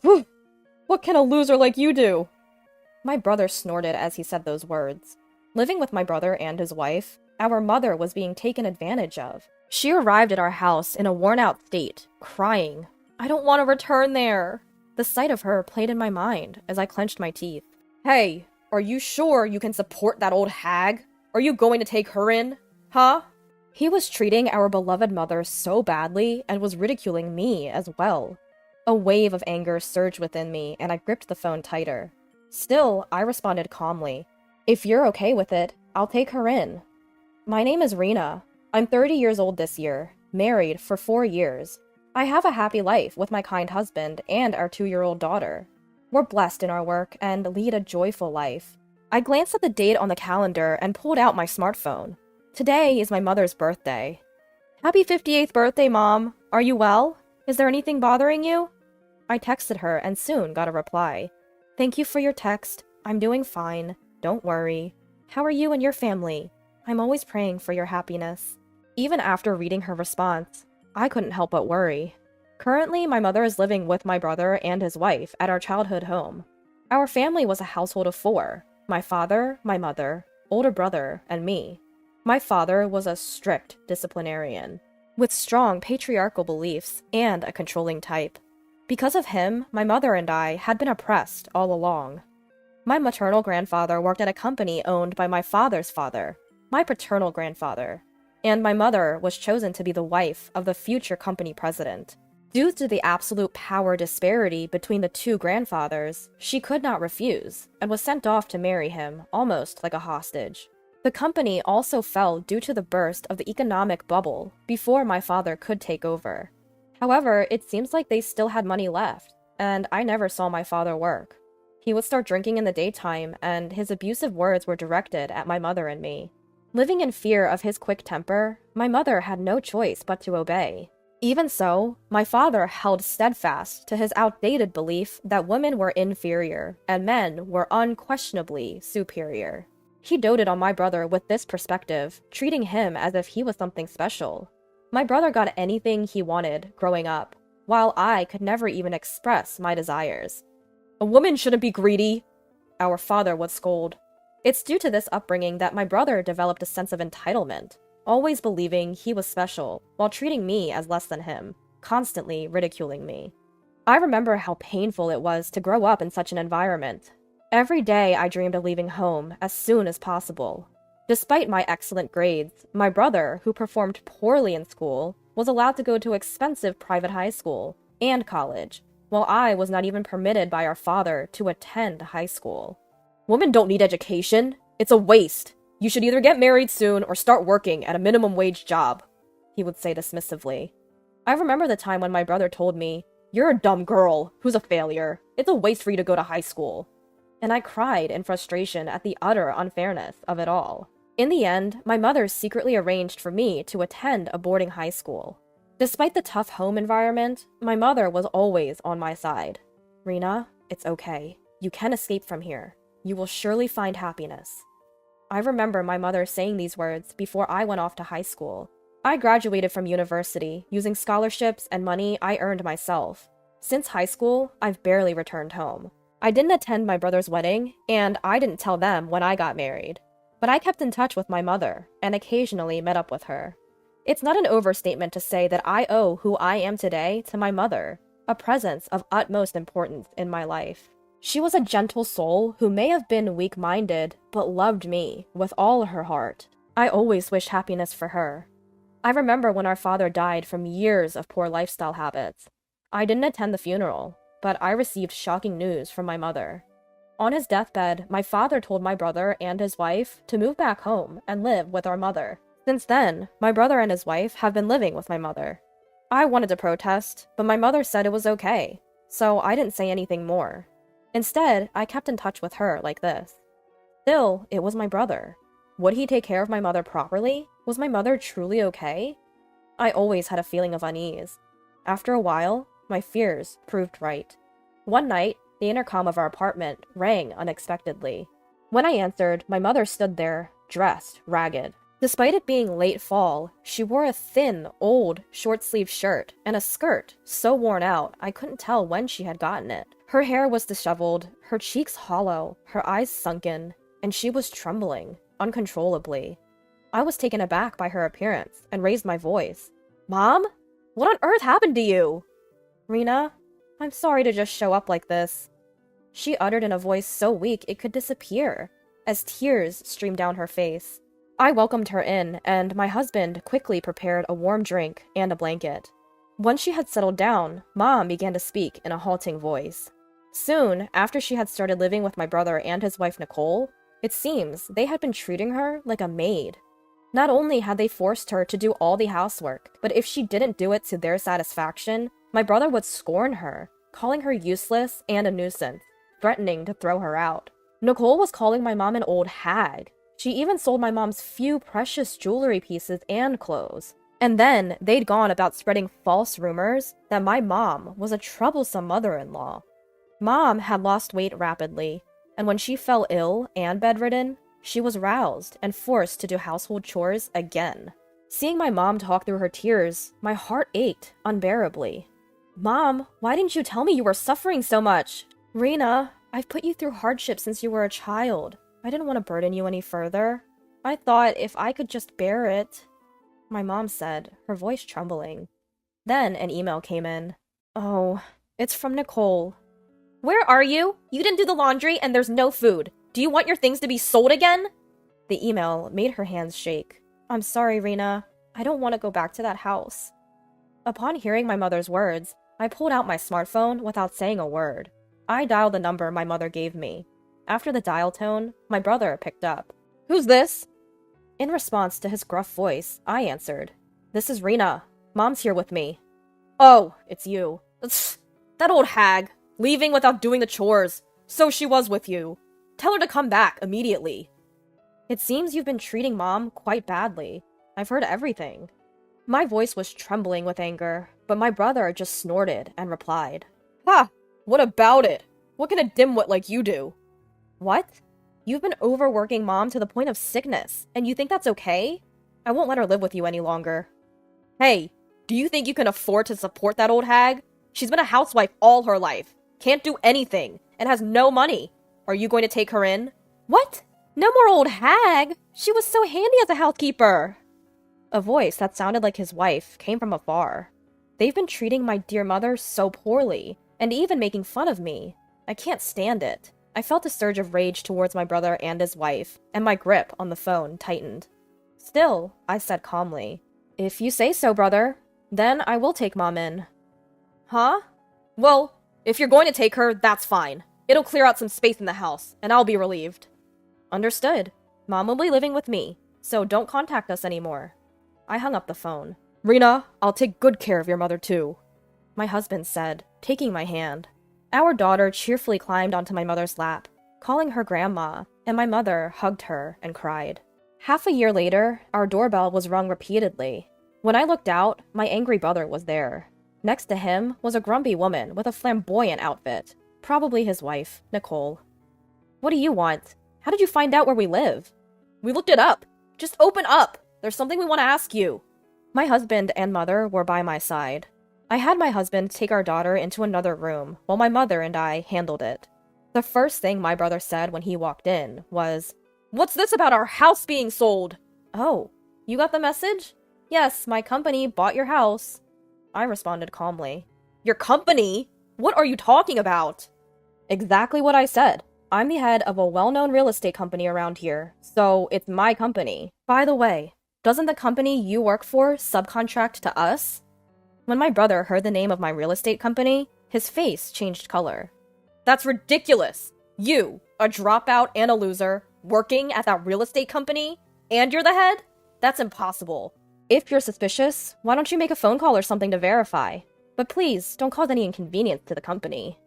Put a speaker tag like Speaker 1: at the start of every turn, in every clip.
Speaker 1: Phew, what can a loser like you do? My brother snorted as he said those words. Living with my brother and his wife, our mother was being taken advantage of. She arrived at our house in a worn-out state, crying, "I don't want to return there." The sight of her played in my mind as I clenched my teeth. "Hey, are you sure you can support that old hag? Are you going to take her in? Huh?" He was treating our beloved mother so badly and was ridiculing me as well. A wave of anger surged within me and I gripped the phone tighter. Still, I responded calmly. "If you're okay with it, I'll take her in." "My name is Rena. I'm 30 years old this year, married for 4 years. I have a happy life with my kind husband and our 2-year-old daughter. We're blessed in our work and lead a joyful life." I glanced at the date on the calendar and pulled out my smartphone. Today is my mother's birthday. "Happy 58th birthday, Mom. Are you well? Is there anything bothering you?" I texted her and soon got a reply. "Thank you for your text. I'm doing fine. Don't worry. How are you and your family? I'm always praying for your happiness." Even after reading her response, I couldn't help but worry. Currently, my mother is living with my brother and his wife at our childhood home. Our family was a household of 4: my father, my mother, older brother, and me. My father was a strict disciplinarian, with strong patriarchal beliefs and a controlling type. Because of him, my mother and I had been oppressed all along. My maternal grandfather worked at a company owned by my father's father, my paternal grandfather, and my mother was chosen to be the wife of the future company president. Due to the absolute power disparity between the two grandfathers, she could not refuse, and was sent off to marry him, almost like a hostage. The company also fell due to the burst of the economic bubble before my father could take over. However, it seems like they still had money left, and I never saw my father work. He would start drinking in the daytime, and his abusive words were directed at my mother and me. Living in fear of his quick temper, my mother had no choice but to obey. Even so, my father held steadfast to his outdated belief that women were inferior and men were unquestionably superior. He doted on my brother with this perspective, treating him as if he was something special. My brother got anything he wanted growing up, while I could never even express my desires. "A woman shouldn't be greedy," our father would scold. It's due to this upbringing that my brother developed a sense of entitlement, always believing he was special, while treating me as less than him, constantly ridiculing me. I remember how painful it was to grow up in such an environment. Every day I dreamed of leaving home as soon as possible. Despite my excellent grades, my brother, who performed poorly in school, was allowed to go to expensive private high school and college, while I was not even permitted by our father to attend high school. "Women don't need education. It's a waste. You should either get married soon or start working at a minimum wage job," he would say dismissively. I remember the time when my brother told me, "You're a dumb girl who's a failure. It's a waste for you to go to high school." And I cried in frustration at the utter unfairness of it all. In the end, my mother secretly arranged for me to attend a boarding high school. Despite the tough home environment, my mother was always on my side. "Rena, it's okay. You can escape from here. You will surely find happiness." I remember my mother saying these words before I went off to high school. I graduated from university using scholarships and money I earned myself. Since high school, I've barely returned home. I didn't attend my brother's wedding, and I didn't tell them when I got married. But I kept in touch with my mother, and occasionally met up with her. It's not an overstatement to say that I owe who I am today to my mother, a presence of utmost importance in my life. She was a gentle soul who may have been weak-minded, but loved me with all her heart. I always wished happiness for her. I remember when our father died from years of poor lifestyle habits. I didn't attend the funeral, but I received shocking news from my mother. On his deathbed, my father told my brother and his wife to move back home and live with our mother. Since then, my brother and his wife have been living with my mother. I wanted to protest, but my mother said it was okay, so I didn't say anything more. Instead, I kept in touch with her like this. Still, it was my brother. Would he take care of my mother properly? Was my mother truly okay? I always had a feeling of unease. After a while, my fears proved right. One night, the intercom of our apartment rang unexpectedly. When I answered, my mother stood there, dressed ragged. Despite it being late fall, she wore a thin, old, short-sleeved shirt and a skirt so worn out I couldn't tell when she had gotten it. Her hair was disheveled, her cheeks hollow, her eyes sunken, and she was trembling, uncontrollably. I was taken aback by her appearance and raised my voice. "Mom? What on earth happened to you?" "Rena, I'm sorry to just show up like this," she uttered in a voice so weak it could disappear, as tears streamed down her face. I welcomed her in, and my husband quickly prepared a warm drink and a blanket. Once she had settled down, Mom began to speak in a halting voice. Soon, after she had started living with my brother and his wife Nicole, it seems they had been treating her like a maid. Not only had they forced her to do all the housework, but if she didn't do it to their satisfaction, my brother would scorn her, calling her useless and a nuisance, threatening to throw her out. Nicole was calling my mom an old hag. She even sold my mom's few precious jewelry pieces and clothes. And then they'd gone about spreading false rumors that my mom was a troublesome mother-in-law. Mom had lost weight rapidly, and when she fell ill and bedridden, she was roused and forced to do household chores again. Seeing my mom talk through her tears, my heart ached unbearably. "Mom, why didn't you tell me you were suffering so much?" "Rena, I've put you through hardship since you were a child. I didn't want to burden you any further. I thought if I could just bear it," my mom said, her voice trembling. Then an email came in. "Oh, it's from Nicole." "Where are you? You didn't do the laundry and there's no food. Do you want your things to be sold again?" The email made her hands shake. "I'm sorry, Rena. I don't want to go back to that house." Upon hearing my mother's words, I pulled out my smartphone without saying a word. I dialed the number my mother gave me. After the dial tone, my brother picked up. "Who's this?" In response to his gruff voice, I answered. "This is Rena. Mom's here with me." "Oh, it's you. That old hag, leaving without doing the chores. So she was with you. Tell her to come back immediately." "It seems you've been treating Mom quite badly. I've heard everything." My voice was trembling with anger, but my brother just snorted and replied. "Ha! What about it? What can a dimwit like you do?" "What? You've been overworking Mom to the point of sickness, and you think that's okay? I won't let her live with you any longer." "Hey, do you think you can afford to support that old hag? She's been a housewife all her life, can't do anything, and has no money. Are you going to take her in?" "What? No more old hag! She was so handy as a housekeeper!" A voice that sounded like his wife came from afar. "They've been treating my dear mother so poorly, and even making fun of me. I can't stand it." I felt a surge of rage towards my brother and his wife, and my grip on the phone tightened. Still, I said calmly, "If you say so, brother, then I will take Mom in." "Huh? Well, if you're going to take her, that's fine. It'll clear out some space in the house, and I'll be relieved." "Understood. Mom will be living with me, so don't contact us anymore." I hung up the phone. "Rena, I'll take good care of your mother too," my husband said, taking my hand. Our daughter cheerfully climbed onto my mother's lap, calling her grandma, and my mother hugged her and cried. Half a year later, our doorbell was rung repeatedly. When I looked out, my angry brother was there. Next to him was a grumpy woman with a flamboyant outfit, probably his wife, Nicole. "What do you want? How did you find out where we live?" "We looked it up. Just open up. There's something we want to ask you." My husband and mother were by my side. I had my husband take our daughter into another room, while my mother and I handled it. The first thing my brother said when he walked in was, "What's this about our house being sold?" "Oh, you got the message? Yes, my company bought your house." I responded calmly. "Your company? What are you talking about?" "Exactly what I said. I'm the head of a well-known real estate company around here, so it's my company. By the way, doesn't the company you work for subcontract to us?" When my brother heard the name of my real estate company, his face changed color. "That's ridiculous! You, a dropout and a loser, working at that real estate company, and you're the head? That's impossible. If you're suspicious, why don't you make a phone call or something to verify? But please, don't cause any inconvenience to the company."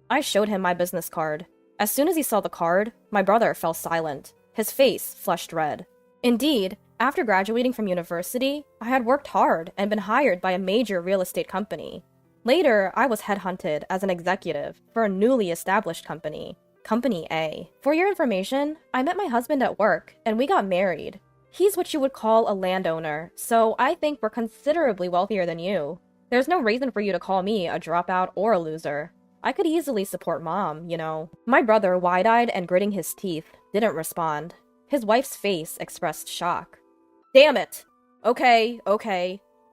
Speaker 1: I showed him my business card. As soon as he saw the card, my brother fell silent. His face flushed red. Indeed, after graduating from university, I had worked hard and been hired by a major real estate company. Later, I was headhunted as an executive for a newly established company, Company A. For your information, I met my husband at work, and we got married. He's what you would call a landowner, so I think we're considerably wealthier than you. There's no reason for you to call me a dropout or a loser. I could easily support Mom, you know. My brother, wide-eyed and gritting his teeth, didn't respond. His wife's face expressed shock. Damn it! Okay.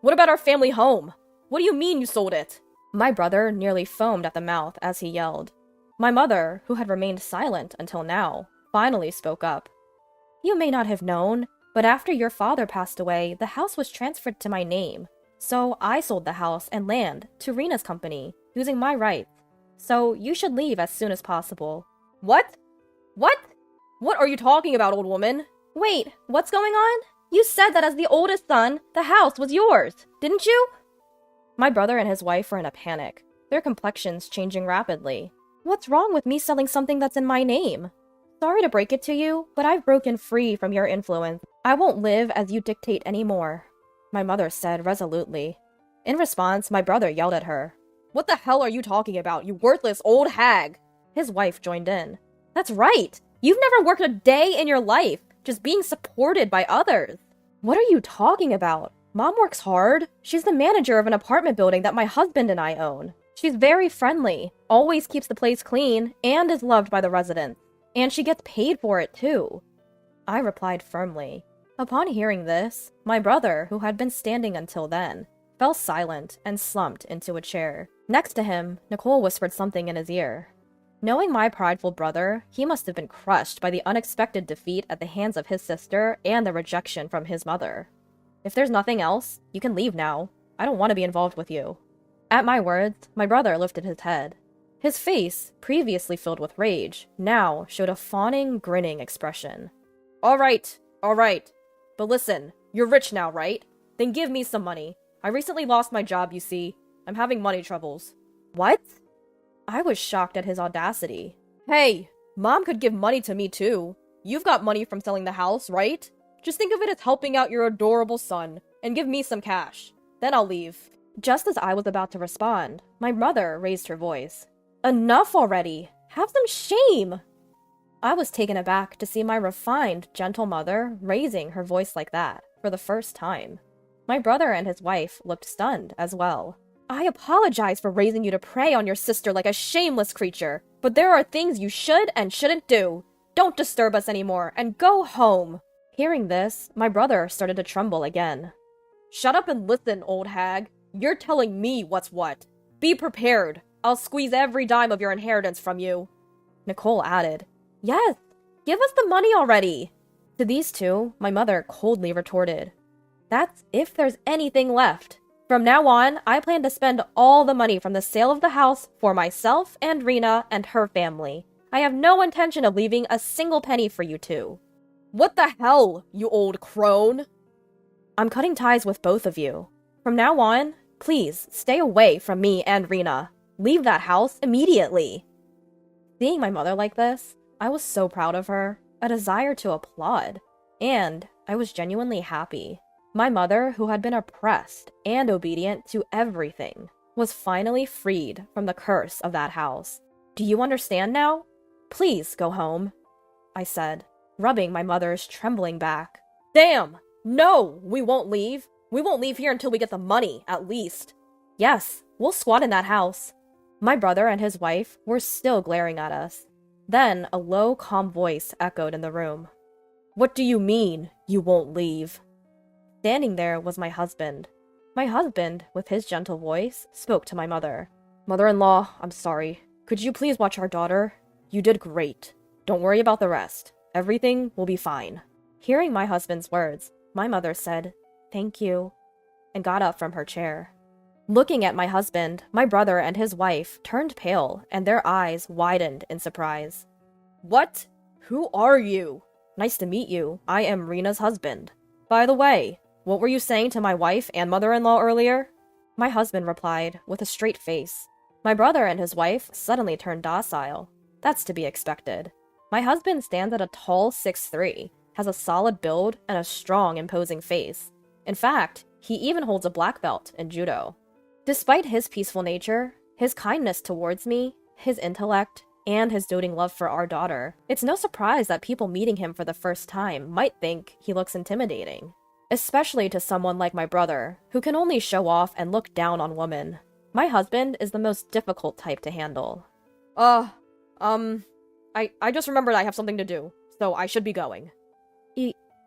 Speaker 1: What about our family home? What do you mean you sold it? My brother nearly foamed at the mouth as he yelled. My mother, who had remained silent until now, finally spoke up. You may not have known, but after your father passed away, the house was transferred to my name. So I sold the house and land to Rena's company, using my rights. So you should leave as soon as possible. What? What are you talking about, old woman? Wait, what's going on? You said that as the oldest son, the house was yours, didn't you? My brother and his wife were in a panic, their complexions changing rapidly. What's wrong with me selling something that's in my name? Sorry to break it to you, but I've broken free from your influence. I won't live as you dictate anymore, my mother said resolutely. In response, my brother yelled at her. What the hell are you talking about, you worthless old hag? His wife joined in. That's right! You've never worked a day in your life, just being supported by others. What are you talking about? Mom works hard. She's the manager of an apartment building that my husband and I own. She's very friendly, always keeps the place clean, and is loved by the residents. And she gets paid for it, too. I replied firmly. Upon hearing this, my brother, who had been standing until then, fell silent and slumped into a chair. Next to him, Nicole whispered something in his ear. Knowing my prideful brother, he must have been crushed by the unexpected defeat at the hands of his sister and the rejection from his mother. If there's nothing else, you can leave now. I don't want to be involved with you. At my words, my brother lifted his head. His face, previously filled with rage, now showed a fawning, grinning expression. All right. But listen, you're rich now, right? Then give me some money. I recently lost my job, you see. I'm having money troubles. What? I was shocked at his audacity. Hey, Mom could give money to me too. You've got money from selling the house, right? Just think of it as helping out your adorable son, and give me some cash. Then I'll leave. Just as I was about to respond, my mother raised her voice. Enough already! Have some shame! I was taken aback to see my refined, gentle mother raising her voice like that for the first time. My brother and his wife looked stunned as well. I apologize for raising you to prey on your sister like a shameless creature, but there are things you should and shouldn't do. Don't disturb us anymore, and go home. Hearing this, my brother started to tremble again. Shut up and listen, old hag. You're telling me what's what. Be prepared. I'll squeeze every dime of your inheritance from you. Nicole added, Yes, give us the money already. To these two, my mother coldly retorted, That's if there's anything left. From now on, I plan to spend all the money from the sale of the house for myself and Rena and her family. I have no intention of leaving a single penny for you two. What the hell, you old crone? I'm cutting ties with both of you. From now on, please stay away from me and Rena. Leave that house immediately. Seeing my mother like this, I was so proud of her, a desire to applaud, and I was genuinely happy. My mother, who had been oppressed and obedient to everything, was finally freed from the curse of that house. Do you understand now? Please go home, I said, rubbing my mother's trembling back. Damn! No, we won't leave. We won't leave here until we get the money, at least. Yes, we'll squat in that house. My brother and his wife were still glaring at us. Then a low, calm voice echoed in the room. What do you mean, you won't leave? Standing there was my husband. My husband, with his gentle voice, spoke to my mother. Mother-in-law, I'm sorry. Could you please watch our daughter? You did great. Don't worry about the rest. Everything will be fine. Hearing my husband's words, my mother said, Thank you, and got up from her chair. Looking at my husband, my brother and his wife turned pale, and their eyes widened in surprise. What? Who are you? Nice to meet you. I am Rena's husband. By the way, what were you saying to my wife and mother-in-law earlier? My husband replied, with a straight face. My brother and his wife suddenly turned docile. That's to be expected. My husband stands at a tall 6'3", has a solid build, and a strong, imposing face. In fact, he even holds a black belt in judo. Despite his peaceful nature, his kindness towards me, his intellect, and his doting love for our daughter, it's no surprise that people meeting him for the first time might think he looks intimidating. Especially to someone like my brother, who can only show off and look down on women. My husband is the most difficult type to handle. I just remembered I have something to do, so I should be going.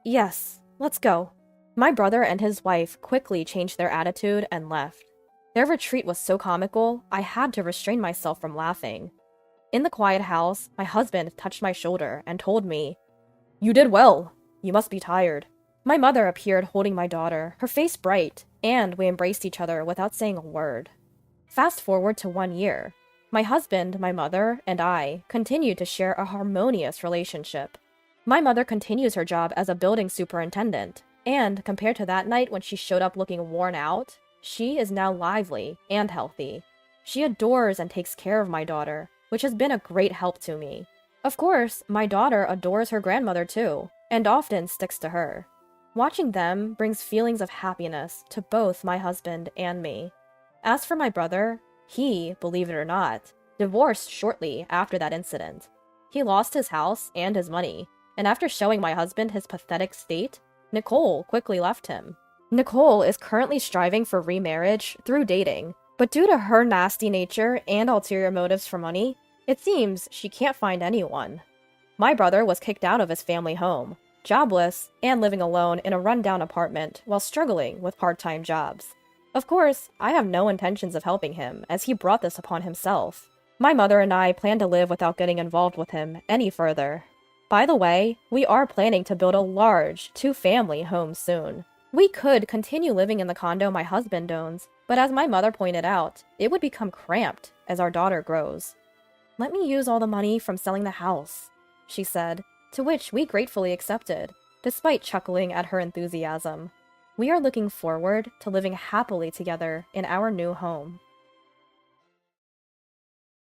Speaker 1: Yes, let's go. My brother and his wife quickly changed their attitude and left. Their retreat was so comical, I had to restrain myself from laughing. In the quiet house, my husband touched my shoulder and told me, "You did well. You must be tired." My mother appeared holding my daughter, her face bright, and we embraced each other without saying a word. Fast forward to 1 year. My husband, my mother, and I continue to share a harmonious relationship. My mother continues her job as a building superintendent, and compared to that night when she showed up looking worn out, she is now lively and healthy. She adores and takes care of my daughter, which has been a great help to me. Of course, my daughter adores her grandmother too, and often sticks to her. Watching them brings feelings of happiness to both my husband and me. As for my brother, he, believe it or not, divorced shortly after that incident. He lost his house and his money, and after showing my husband his pathetic state, Nicole quickly left him. Nicole is currently striving for remarriage through dating, but due to her nasty nature and ulterior motives for money, it seems she can't find anyone. My brother was kicked out of his family home, jobless, and living alone in a rundown apartment while struggling with part-time jobs. Of course, I have no intentions of helping him, as he brought this upon himself. My mother and I plan to live without getting involved with him any further. By the way, we are planning to build a large, 2-family home soon. We could continue living in the condo my husband owns, but as my mother pointed out, it would become cramped as our daughter grows. "Let me use all the money from selling the house," she said, to which we gratefully accepted, despite chuckling at her enthusiasm. We are looking forward to living happily together in our new home.